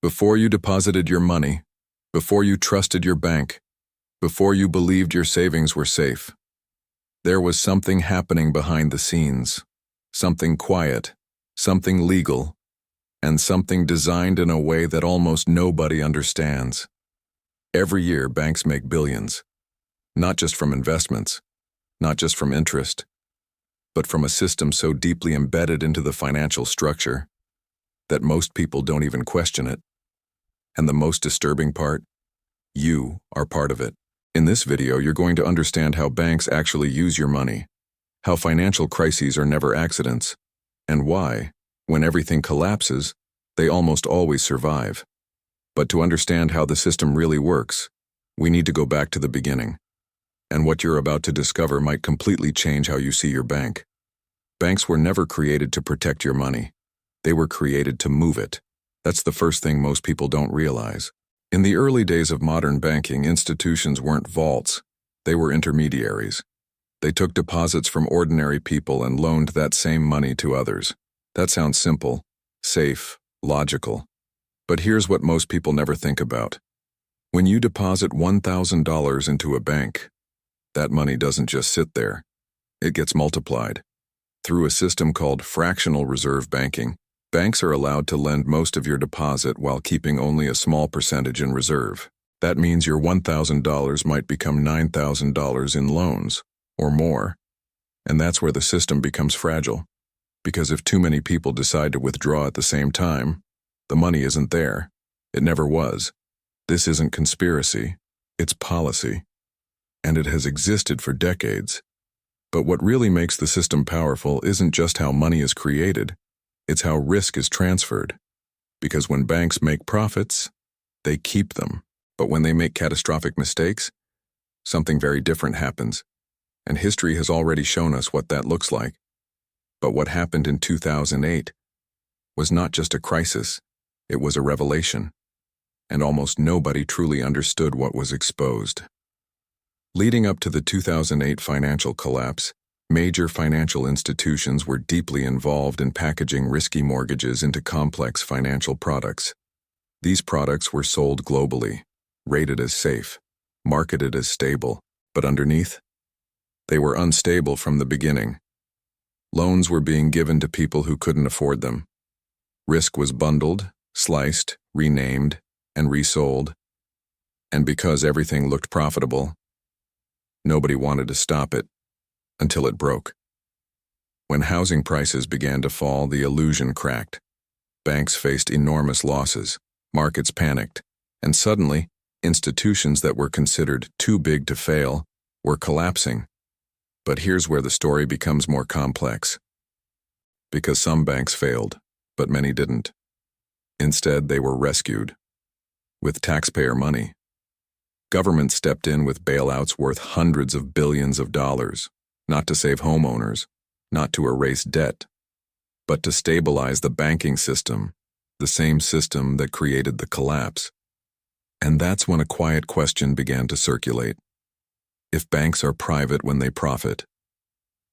Before you deposited your money, before you trusted your bank, before you believed your savings were safe, there was something happening behind the scenes, something quiet, something legal, and something designed in a way that almost nobody understands. Every year, banks make billions, not just from investments, not just from interest, but from a system so deeply embedded into the financial structure that most people don't even question it. And the most disturbing part, you are part of it. In this video, you're going to understand how banks actually use your money, how financial crises are never accidents, and why, when everything collapses, they almost always survive. But to understand how the system really works, we need to go back to the beginning. And what you're about to discover might completely change how you see your bank. Banks were never created to protect your money. They were created to move it. That's the first thing most people don't realize. In the early days of modern banking, institutions weren't vaults. They were intermediaries. They took deposits from ordinary people and loaned that same money to others. That sounds simple, safe, logical. But here's what most people never think about. When you deposit $1,000 into a bank, that money doesn't just sit there. It gets multiplied. Through a system called fractional reserve banking, banks are allowed to lend most of your deposit while keeping only a small percentage in reserve. That means your $1,000 might become $9,000 in loans, or more. And that's where the system becomes fragile. Because if too many people decide to withdraw at the same time, the money isn't there. It never was. This isn't conspiracy. It's policy. And it has existed for decades. But what really makes the system powerful isn't just how money is created. It's how risk is transferred. Because when banks make profits, they keep them. But when they make catastrophic mistakes, something very different happens. And history has already shown us what that looks like. But what happened in 2008 was not just a crisis, it was a revelation. And almost nobody truly understood what was exposed. Leading up to the 2008 financial collapse, major financial institutions were deeply involved in packaging risky mortgages into complex financial products. These products were sold globally, rated as safe, marketed as stable, but underneath, they were unstable from the beginning. Loans were being given to people who couldn't afford them. Risk was bundled, sliced, renamed, and resold. And because everything looked profitable, nobody wanted to stop it until it broke. When housing prices began to fall, the illusion cracked. Banks faced enormous losses, markets panicked, and suddenly, institutions that were considered too big to fail were collapsing. But here's where the story becomes more complex. Because some banks failed, but many didn't. Instead, they were rescued with taxpayer money. Government stepped in with bailouts worth hundreds of billions of dollars, not to save homeowners, not to erase debt, but to stabilize the banking system, the same system that created the collapse. And that's when a quiet question began to circulate. If banks are private when they profit,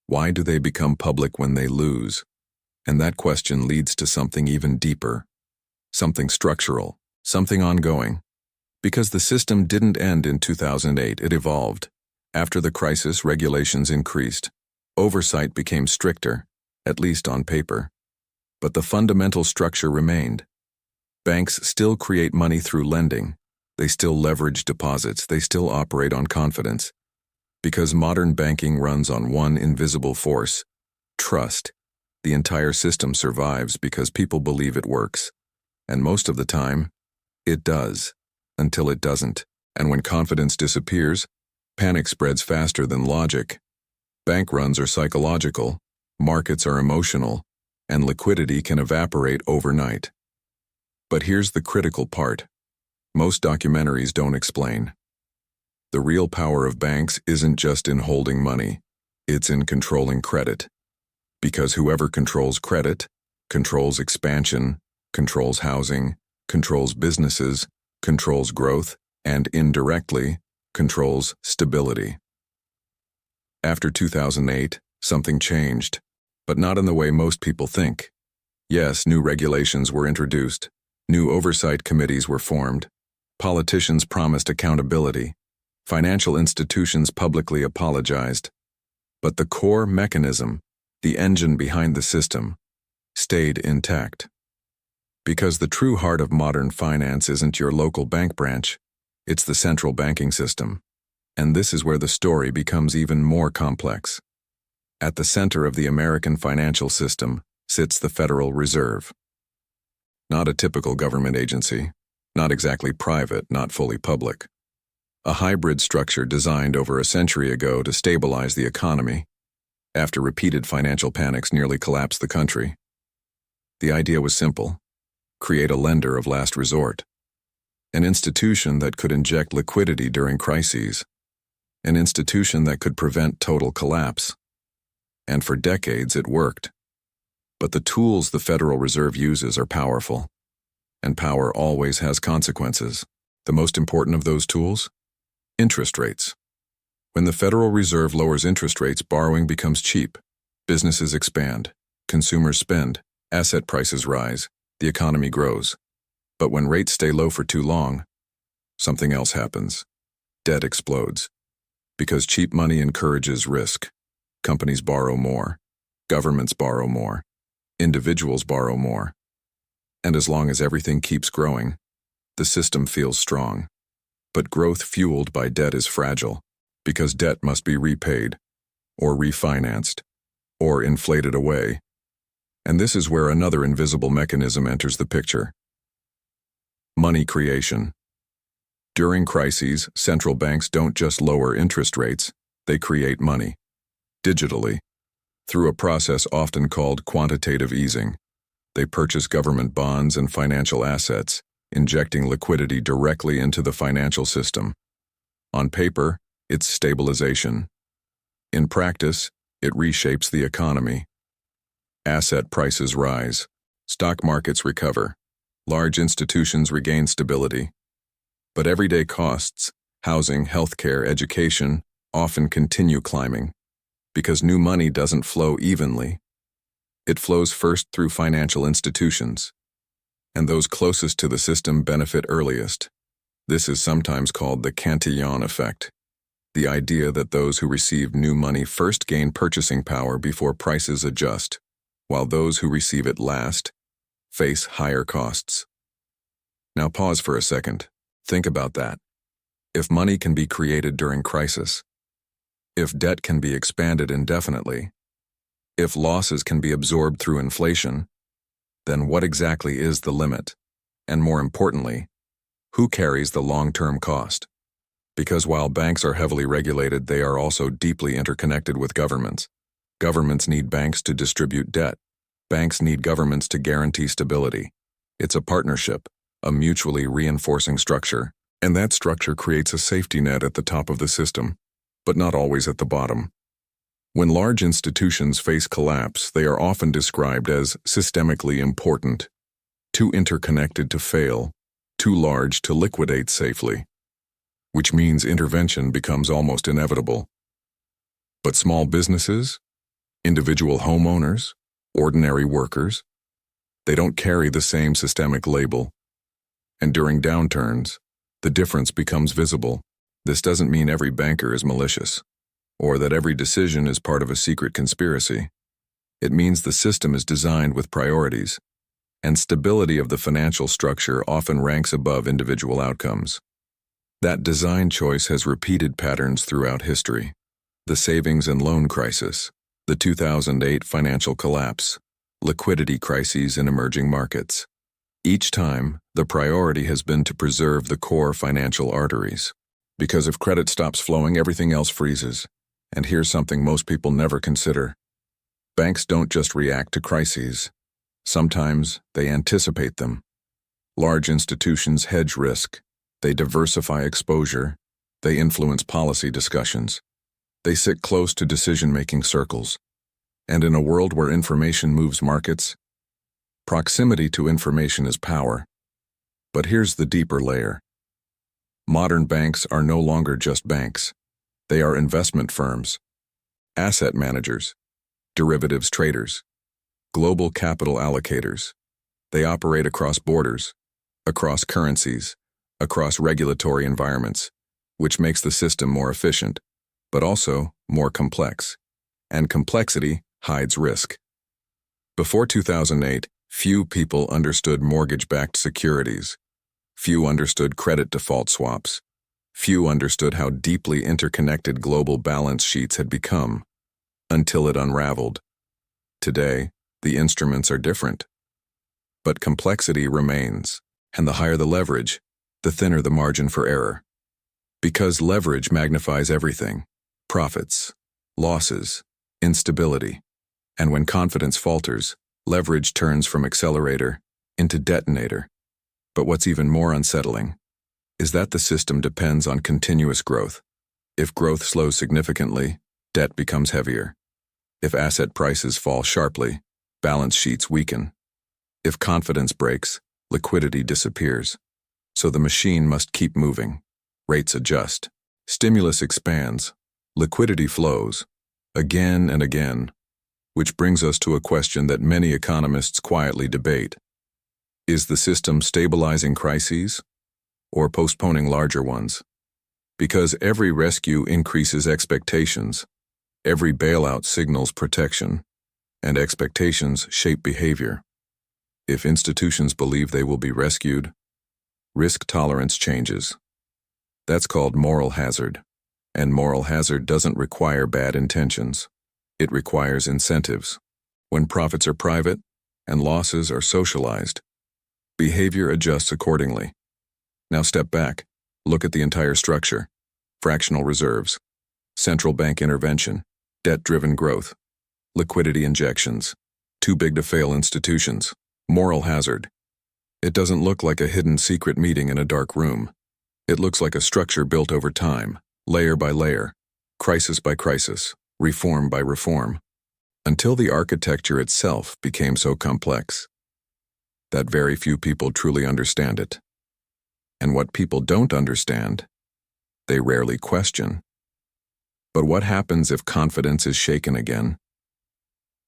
why do they become public when they lose? And that question leads to something even deeper, something structural, something ongoing. Because the system didn't end in 2008, it evolved. After the crisis, regulations increased. Oversight became stricter, at least on paper. But the fundamental structure remained. Banks still create money through lending. They still leverage deposits. They still operate on confidence. Because modern banking runs on one invisible force, trust, the entire system survives because people believe it works. And most of the time, it does. Until it doesn't. And when confidence disappears, panic spreads faster than logic. Bank runs are psychological, markets are emotional, and liquidity can evaporate overnight. But here's the critical part. Most documentaries don't explain. The real power of banks isn't just in holding money, it's in controlling credit. Because whoever controls credit, controls expansion, controls housing, controls businesses, controls growth, and indirectly, controls stability. After 2008, something changed, but not in the way most people think. Yes, new regulations were introduced. New oversight committees were formed. Politicians promised accountability. Financial institutions publicly apologized. But the core mechanism, the engine behind the system, stayed intact. Because the true heart of modern finance isn't your local bank branch, it's the central banking system. And this is where the story becomes even more complex. At the center of the American financial system sits the Federal Reserve. Not a typical government agency, not exactly private, not fully public. A hybrid structure designed over a century ago to stabilize the economy after repeated financial panics nearly collapsed the country. The idea was simple: create a lender of last resort, an institution that could inject liquidity during crises, an institution that could prevent total collapse. And for decades it worked. But the tools the Federal Reserve uses are powerful, and power always has consequences. The most important of those tools? Interest rates. When the Federal Reserve lowers interest rates, borrowing becomes cheap, businesses expand, consumers spend, asset prices rise, the economy grows. But when rates stay low for too long, something else happens. Debt explodes. Because cheap money encourages risk. Companies borrow more. Governments borrow more. Individuals borrow more. And as long as everything keeps growing, the system feels strong. But growth fueled by debt is fragile, because debt must be repaid, or refinanced, or inflated away. And this is where another invisible mechanism enters the picture. Money creation. During crises, central banks don't just lower interest rates, they create money. Digitally, through a process often called quantitative easing. They purchase government bonds and financial assets, injecting liquidity directly into the financial system. On paper, it's stabilization. In practice, it reshapes the economy. Asset prices rise. Stock markets recover. Large institutions regain stability. But everyday costs, housing, healthcare, education, often continue climbing. Because new money doesn't flow evenly. It flows first through financial institutions. And those closest to the system benefit earliest. This is sometimes called the Cantillon effect. The idea that those who receive new money first gain purchasing power before prices adjust, while those who receive it last face higher costs. Now pause for a second. Think about that. If money can be created during crisis, if debt can be expanded indefinitely, if losses can be absorbed through inflation, then what exactly is the limit? And more importantly, who carries the long-term cost? Because while banks are heavily regulated, they are also deeply interconnected with governments. Governments need banks to distribute debt. Banks need governments to guarantee stability. It's a partnership, a mutually reinforcing structure, and that structure creates a safety net at the top of the system, but not always at the bottom. When large institutions face collapse, they are often described as systemically important, too interconnected to fail, too large to liquidate safely, which means intervention becomes almost inevitable. But small businesses, individual homeowners, ordinary workers, they don't carry the same systemic label. And during downturns, the difference becomes visible. This doesn't mean every banker is malicious, or that every decision is part of a secret conspiracy. It means the system is designed with priorities, and stability of the financial structure often ranks above individual outcomes. That design choice has repeated patterns throughout history. The savings and loan crisis, the 2008 financial collapse, liquidity crises in emerging markets. Each time, the priority has been to preserve the core financial arteries. Because if credit stops flowing, everything else freezes. And here's something most people never consider. Banks don't just react to crises. Sometimes they anticipate them. Large institutions hedge risk. They diversify exposure. They influence policy discussions. They sit close to decision-making circles. And in a world where information moves markets, proximity to information is power. But here's the deeper layer. Modern banks are no longer just banks. They are investment firms, asset managers, derivatives traders, global capital allocators. They operate across borders, across currencies, across regulatory environments, which makes the system more efficient, but also more complex. And complexity hides risk. Before 2008, few people understood mortgage-backed securities. Few understood credit default swaps. Few understood how deeply interconnected global balance sheets had become, until it unraveled. Today, the instruments are different. But complexity remains, and the higher the leverage, the thinner the margin for error. Because leverage magnifies everything: profits, losses, instability. And when confidence falters, leverage turns from accelerator into detonator. But what's even more unsettling is that the system depends on continuous growth. If growth slows significantly, debt becomes heavier. If asset prices fall sharply, balance sheets weaken. If confidence breaks, liquidity disappears. So the machine must keep moving. Rates adjust. Stimulus expands. Liquidity flows. Again and again. Which brings us to a question that many economists quietly debate. Is the system stabilizing crises or postponing larger ones? Because every rescue increases expectations. Every bailout signals protection, and expectations shape behavior. If institutions believe they will be rescued, risk tolerance changes. That's called moral hazard, and moral hazard doesn't require bad intentions. It requires incentives. When profits are private and losses are socialized, behavior adjusts accordingly. Now step back, look at the entire structure: fractional reserves, central bank intervention, debt-driven growth, liquidity injections, too-big-to-fail institutions, moral hazard. It doesn't look like a hidden secret meeting in a dark room. It looks like a structure built over time, layer by layer, crisis by crisis, reform by reform, until the architecture itself became so complex that very few people truly understand it. And what people don't understand, they rarely question. But what happens if confidence is shaken again?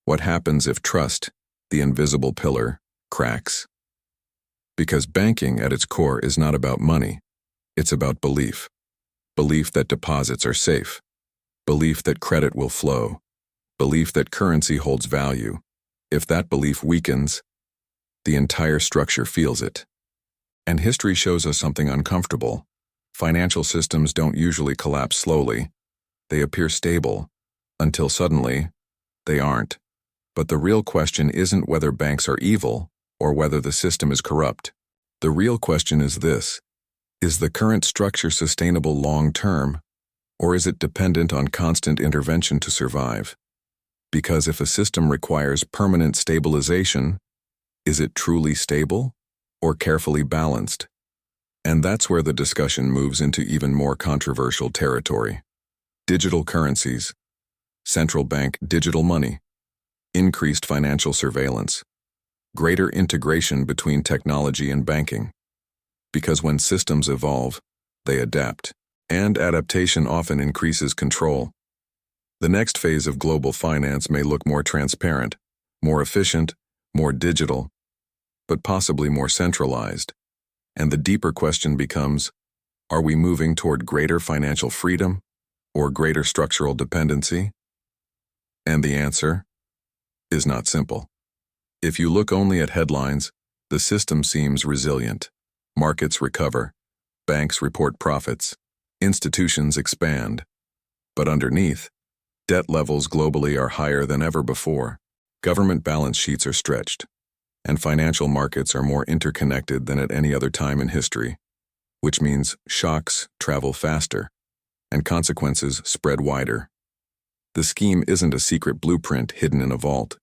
What happens if trust, the invisible pillar, cracks? Because banking at its core is not about money. It's about belief. Belief that deposits are safe. Belief that credit will flow. Belief that currency holds value. If that belief weakens, the entire structure feels it. And history shows us something uncomfortable. Financial systems don't usually collapse slowly. They appear stable, until suddenly, they aren't. But the real question isn't whether banks are evil or whether the system is corrupt. The real question is this: is the current structure sustainable long-term, or is it dependent on constant intervention to survive? Because if a system requires permanent stabilization, is it truly stable or carefully balanced? And that's where the discussion moves into even more controversial territory. Digital currencies, central bank digital money, increased financial surveillance, greater integration between technology and banking. Because when systems evolve, they adapt, and adaptation often increases control. The next phase of global finance may look more transparent, more efficient, more digital, but possibly more centralized. And the deeper question becomes, are we moving toward greater financial freedom or greater structural dependency? And the answer is not simple. If you look only at headlines, the system seems resilient. Markets recover, banks report profits, institutions expand. But underneath, debt levels globally are higher than ever before. Government balance sheets are stretched, and financial markets are more interconnected than at any other time in history, which means shocks travel faster, and consequences spread wider. The scheme isn't a secret blueprint hidden in a vault.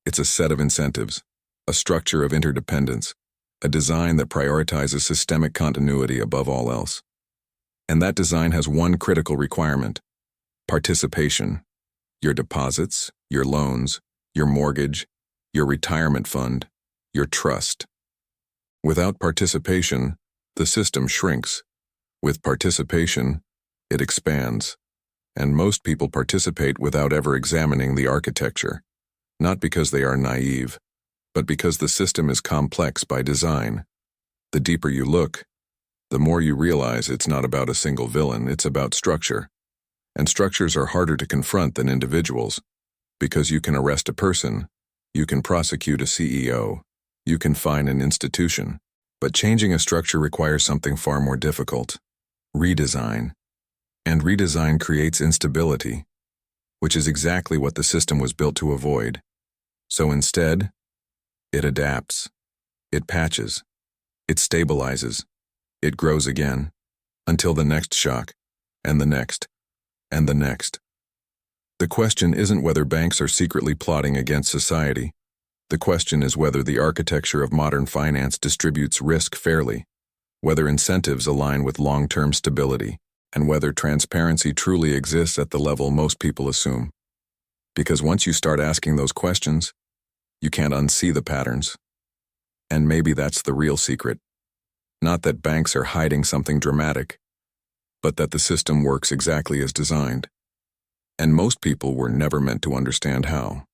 It's a set of incentives, a structure of interdependence, a design that prioritizes systemic continuity above all else. And that design has one critical requirement: participation. Your deposits, your loans, your mortgage, your retirement fund, your trust. Without participation, the system shrinks. With participation, it expands. And most people participate without ever examining the architecture, not because they are naive, but because the system is complex by design. The deeper you look, the more you realize it's not about a single villain, it's about structure. And structures are harder to confront than individuals, because you can arrest a person, you can prosecute a CEO, you can fine an institution. But changing a structure requires something far more difficult: redesign. And redesign creates instability, which is exactly what the system was built to avoid. So instead, it adapts, it patches, it stabilizes, it grows again, until the next shock, and the next, and the next. The question isn't whether banks are secretly plotting against society. The question is whether the architecture of modern finance distributes risk fairly, whether incentives align with long-term stability, and whether transparency truly exists at the level most people assume. Because once you start asking those questions, you can't unsee the patterns. And maybe that's the real secret. Not that banks are hiding something dramatic, but that the system works exactly as designed. And most people were never meant to understand how.